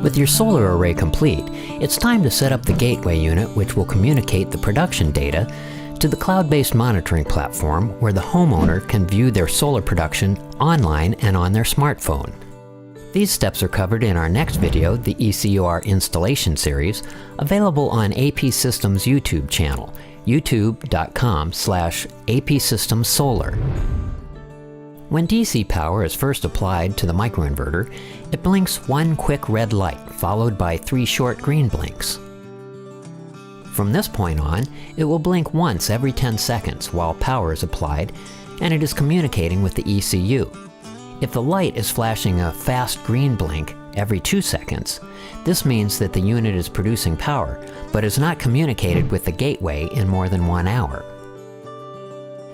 With your solar array complete, it's time to set up the gateway unit, which will communicate the production data to the cloud-based monitoring platform where the homeowner can view their solar production online and on their smartphone. These steps are covered in our next video, the ECUR installation series, available on APSYSTEMS YouTube channel, youtube.com/APSystemsSolar. When DC power is first applied to the microinverter, it blinks one quick red light, followed by 3 short green blinks. From this point on, it will blink once every 10 seconds while power is applied, and it is communicating with the ECU. If the light is flashing a fast green blink every 2 seconds, this means that the unit is producing power, but is not communicated with the gateway in more than 1 hour.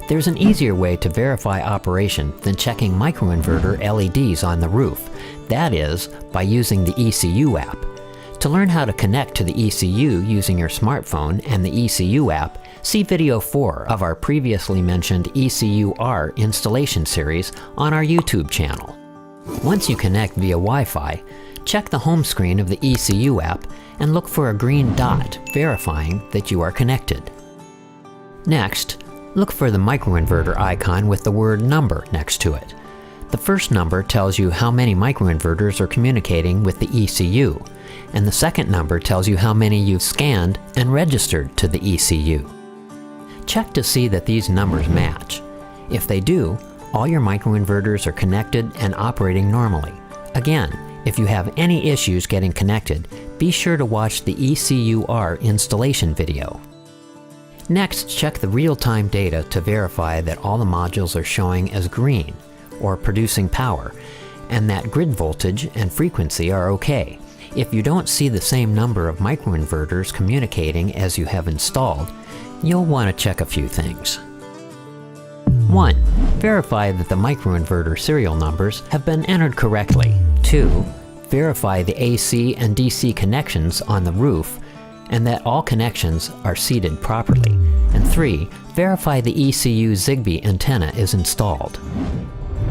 There's an easier way to verify operation than checking microinverter LEDs on the roof. That is, by using the ECU app. To learn how to connect to the ECU using your smartphone and the ECU app, see video 4 of our previously mentioned ECUR installation series on our YouTube channel. Once you connect via Wi-Fi, check the home screen of the ECU app and look for a green dot verifying that you are connected. Next, look for the microinverter icon with the word number next to it. The first number tells you how many microinverters are communicating with the ECU, and the second number tells you how many you've scanned and registered to the ECU. Check to see that these numbers match. If they do, all your microinverters are connected and operating normally. Again, if you have any issues getting connected, be sure to watch the ECUR installation video. Next, check the real-time data to verify that all the modules are showing as green, or producing power, and that grid voltage and frequency are okay. If you don't see the same number of microinverters communicating as you have installed, you'll want to check a few things. 1. Verify that the microinverter serial numbers have been entered correctly. 2. Verify the AC and DC connections on the roof and that all connections are seated properly. And 3. Verify the ECU Zigbee antenna is installed.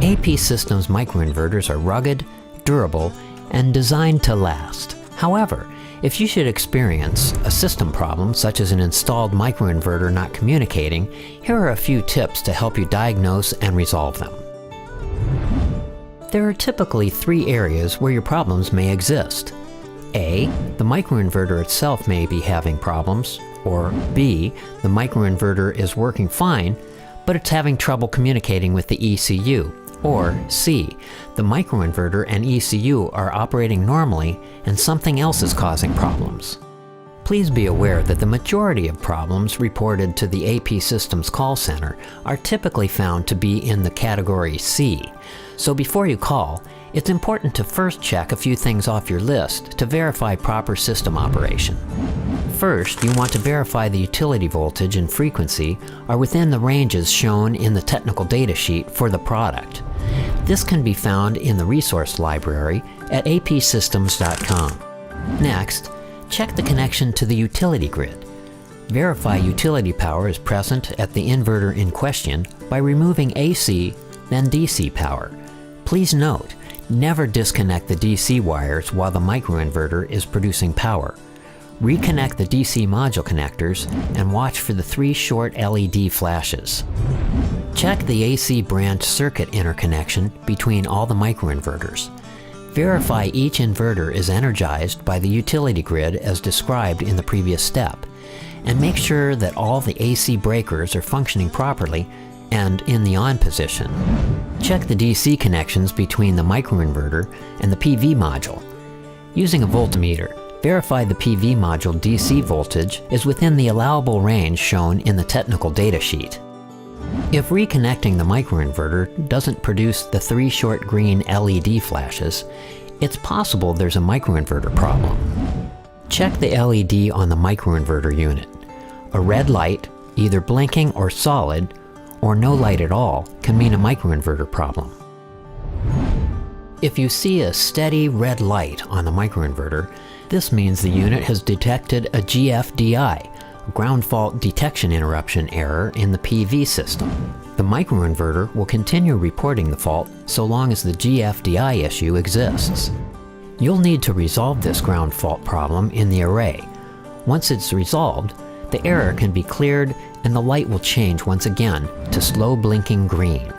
APSYSTEMS microinverters are rugged, durable, and designed to last. However, if you should experience a system problem such as an installed microinverter not communicating, here are a few tips to help you diagnose and resolve them. There are typically 3 areas where your problems may exist. A. The microinverter itself may be having problems, or B. The microinverter is working fine, but it's having trouble communicating with the ECU, or C. The microinverter and ECU are operating normally and something else is causing problems. Please be aware that the majority of problems reported to the APSYSTEMS call center are typically found to be in the category C, so before you call, it's important to first check a few things off your list to verify proper system operation. First, you want to verify the utility voltage and frequency are within the ranges shown in the technical data sheet for the product. This can be found in the resource library at apsystems.com. Next, check the connection to the utility grid. Verify utility power is present at the inverter in question by removing AC, then DC power. Please note, never disconnect the DC wires while the microinverter is producing power. Reconnect the DC module connectors and watch for the 3 short LED flashes. Check the AC branch circuit interconnection between all the microinverters. Verify each inverter is energized by the utility grid as described in the previous step, and make sure that all the AC breakers are functioning properly and in the on position. Check the DC connections between the microinverter and the PV module. Using a voltmeter, verify the PV module DC voltage is within the allowable range shown in the technical data sheet. If reconnecting the microinverter doesn't produce the 3 short green LED flashes, it's possible there's a microinverter problem. Check the LED on the microinverter unit. A red light, either blinking or solid, or no light at all, can mean a microinverter problem. If you see a steady red light on the microinverter, this means the unit has detected a GFDI, ground fault detection interruption error in the PV system. The microinverter will continue reporting the fault so long as the GFDI issue exists. You'll need to resolve this ground fault problem in the array. Once it's resolved, the error can be cleared and the light will change once again to slow blinking green.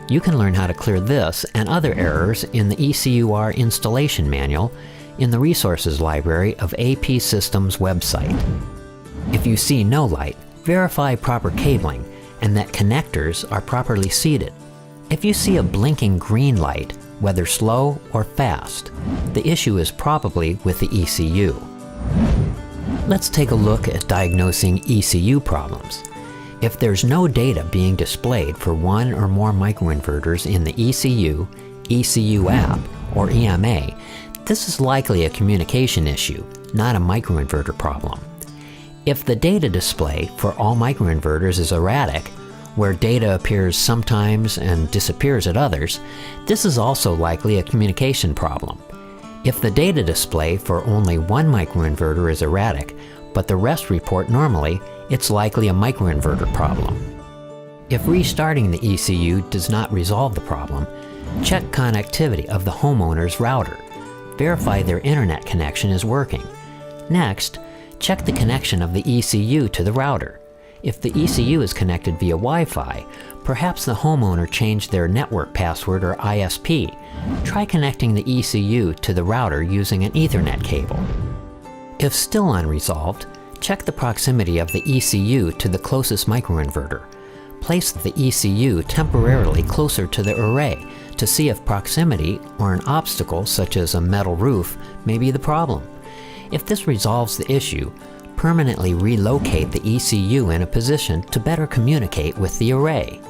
You can learn how to clear this and other errors in the ECUR installation manual in the resources library of APSYSTEMS website. If you see no light, verify proper cabling and that connectors are properly seated. If you see a blinking green light, whether slow or fast, the issue is probably with the ECU. Let's take a look at diagnosing ECU problems. If there's no data being displayed for one or more microinverters in the ECU, ECU app, or EMA, this is likely a communication issue, not a microinverter problem. If the data display for all microinverters is erratic, where data appears sometimes and disappears at others, this is also likely a communication problem. If the data display for only one microinverter is erratic, but the rest report normally, it's likely a microinverter problem. If restarting the ECU does not resolve the problem, check connectivity of the homeowner's router. Verify their internet connection is working. Next, check the connection of the ECU to the router. If the ECU is connected via Wi-Fi, perhaps the homeowner changed their network password or ISP. Try connecting the ECU to the router using an Ethernet cable. If still unresolved, check the proximity of the ECU to the closest microinverter. Place the ECU temporarily closer to the array to see if proximity or an obstacle such as a metal roof may be the problem. If this resolves the issue, permanently relocate the ECU in a position to better communicate with the array.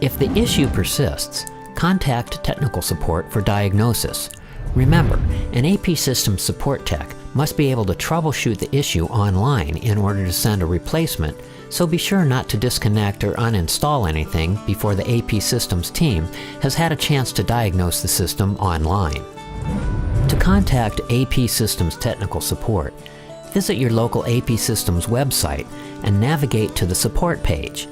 If the issue persists, contact technical support for diagnosis. Remember, an APSYSTEMS support tech must be able to troubleshoot the issue online in order to send a replacement, so be sure not to disconnect or uninstall anything before the APSYSTEMS team has had a chance to diagnose the system online. To contact APSYSTEMS technical support, visit your local APSYSTEMS website and navigate to the support page.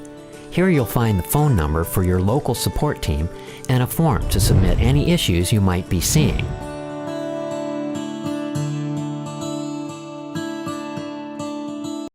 Here you'll find the phone number for your local support team and a form to submit any issues you might be seeing.